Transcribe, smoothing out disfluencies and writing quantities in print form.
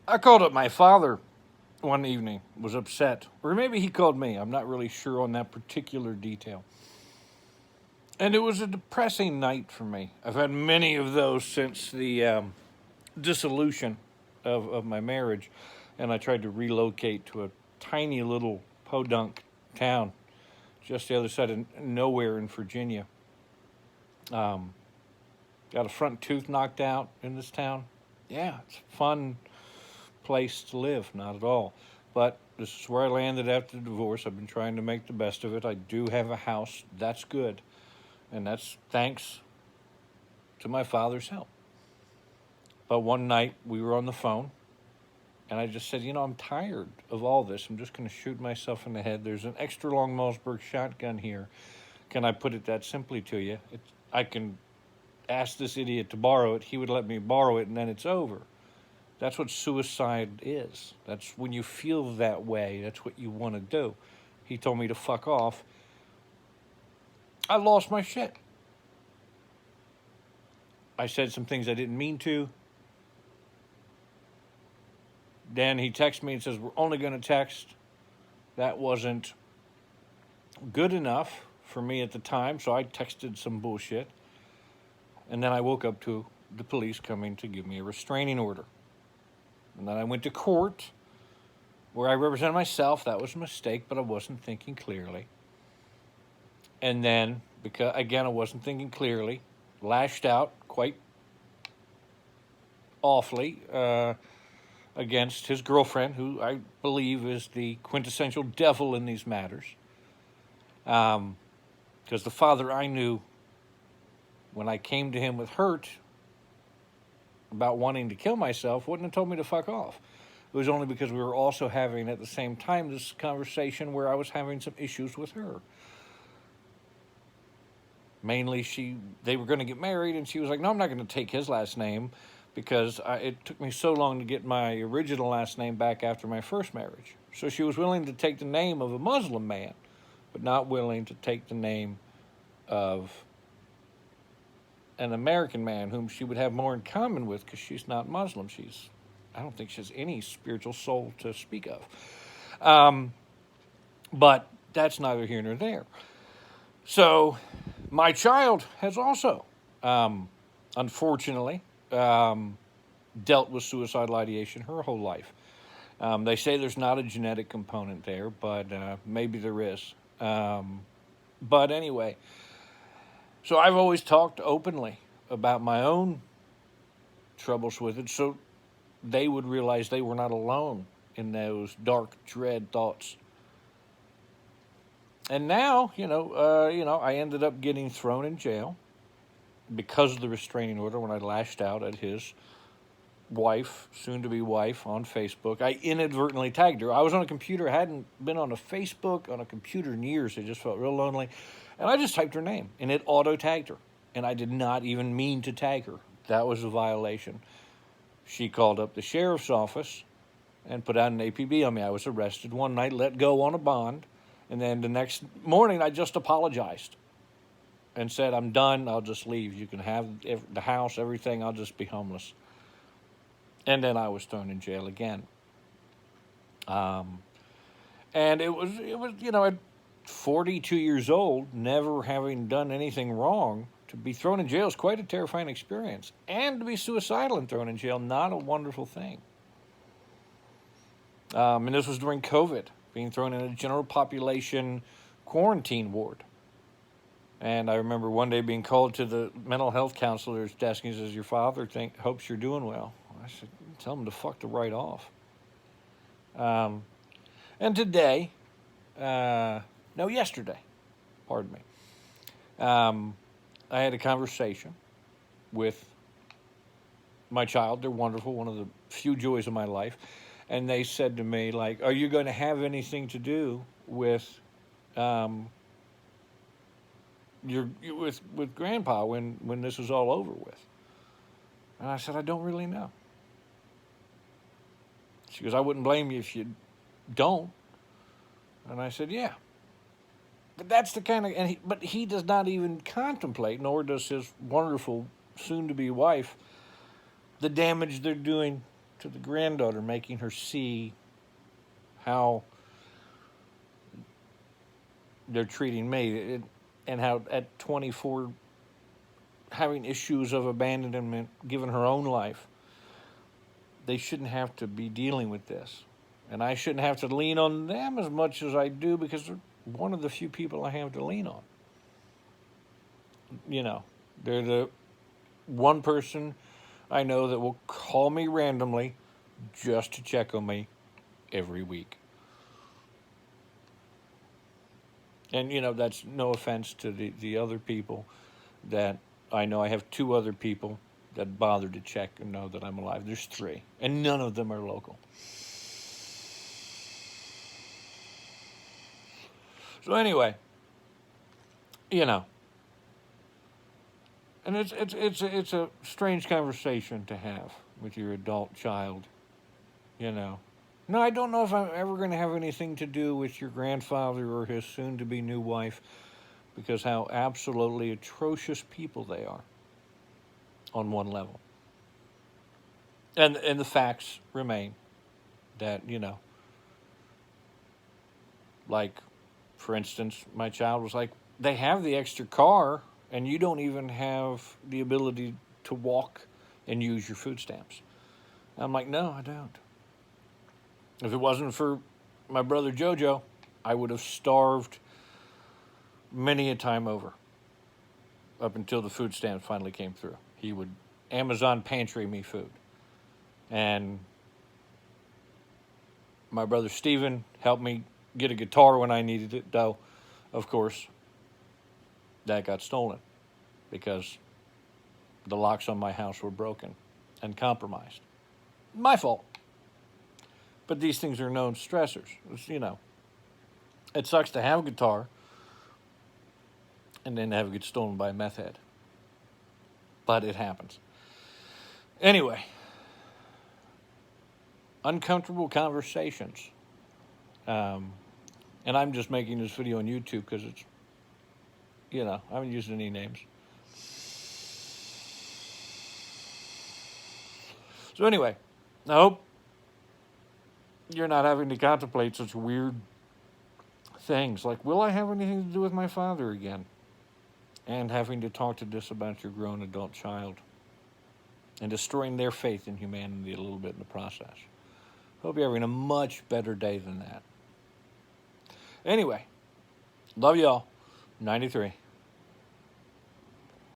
I called up my father one evening, was upset. Or maybe he called me. I'm not really sure on that particular detail. And it was a depressing night for me. I've had many of those since the dissolution of my marriage. And I tried to relocate to a tiny little podunk town just the other side of nowhere in Virginia. Um, got a front tooth knocked out in this town. Yeah, it's a fun place to live, not at all. But this is where I landed after the divorce. I've been trying to make the best of it. I do have a house. That's good. And that's thanks to my father's help. But one night we were on the phone and I just said, I'm tired of all this. I'm just going to shoot myself in the head. There's an extra long Mossberg shotgun here. Can I put it that simply to you? I can ask this idiot to borrow it. He would let me borrow it and then it's over. That's what suicide is. That's when you feel that way. That's what you want to do. He told me to fuck off. I lost my shit. I said some things I didn't mean to. Then he texts me and says, we're only going to text. That wasn't good enough for me at the time, so I texted some bullshit. And then I woke up to the police coming to give me a restraining order. And then I went to court where I represented myself. That was a mistake, but I wasn't thinking clearly. And then, because again, I wasn't thinking clearly, lashed out quite awfully against his girlfriend, who I believe is the quintessential devil in these matters. Because the father I knew, when I came to him with hurt about wanting to kill myself, wouldn't have told me to fuck off. It was only because we were also having at the same time this conversation where I was having some issues with her. Mainly, they were going to get married, and she was like, no, I'm not going to take his last name because it took me so long to get my original last name back after my first marriage. So she was willing to take the name of a Muslim man, but not willing to take the name of an American man whom she would have more in common with because she's not Muslim. I don't think she has any spiritual soul to speak of. But that's neither here nor there. So my child has also, unfortunately, dealt with suicidal ideation her whole life. They say there's not a genetic component there, but maybe there is. But anyway, so I've always talked openly about my own troubles with it, so they would realize they were not alone in those dark, dread thoughts. And now, I ended up getting thrown in jail because of the restraining order when I lashed out at his wife, soon-to-be wife, on Facebook. I inadvertently tagged her. I was on a computer. I hadn't been on a Facebook, on a computer in years. I just felt real lonely. And I just typed her name, and it auto-tagged her. And I did not even mean to tag her. That was a violation. She called up the sheriff's office and put out an APB on me. I was arrested one night, let go on a bond. And then the next morning, I just apologized and said, I'm done. I'll just leave. You can have the house, everything. I'll just be homeless. And then I was thrown in jail again. And it was at 42 years old, never having done anything wrong, to be thrown in jail is quite a terrifying experience. And to be suicidal and thrown in jail, not a wonderful thing. And this was during COVID, being thrown in a general population quarantine ward. And I remember one day being called to the mental health counselor's desk, and he says, your father hopes you're doing well. I said, tell him to fuck the right off. And today, yesterday, pardon me, I had a conversation with my child. They're wonderful, one of the few joys of my life. And they said to me, like, are you going to have anything to do with with Grandpa when this is all over with? And I said, I don't really know. She goes, I wouldn't blame you if you don't. And I said, yeah. But that's the kind of, but he does not even contemplate, nor does his wonderful soon-to-be wife, the damage they're doing to the granddaughter, making her see how they're treating me, and how at 24, having issues of abandonment, given her own life, they shouldn't have to be dealing with this. And I shouldn't have to lean on them as much as I do, because they're one of the few people I have to lean on. You know, they're the one person I know that will call me randomly just to check on me every week. And, you know, that's no offense to the other people that I know. I have 2 other people that bother to check and know that I'm alive. There's 3, and none of them are local. So anyway, you know, and it's a strange conversation to have with your adult child, you know. No, I don't know if I'm ever going to have anything to do with your grandfather or his soon-to-be new wife, because how absolutely atrocious people they are on one level. And the facts remain that, you know, like, for instance, my child was like, they have the extra car, and you don't even have the ability to walk and use your food stamps. I'm like, no, I don't. If it wasn't for my brother Jojo, I would have starved many a time over, up until the food stamps finally came through. He would Amazon pantry me food. And my brother Steven helped me get a guitar when I needed it, though, of course, that got stolen because the locks on my house were broken and compromised. My fault. But these things are known stressors. It's, you know, it sucks to have a guitar and then have it get stolen by a meth head. But it happens. Anyway, uncomfortable conversations. And I'm just making this video on YouTube because it's, you know, I haven't used any names. So anyway, I hope you're not having to contemplate such weird things like, will I have anything to do with my father again? And having to talk to this about your grown adult child and destroying their faith in humanity a little bit in the process. Hope you're having a much better day than that. Anyway, love y'all. 93.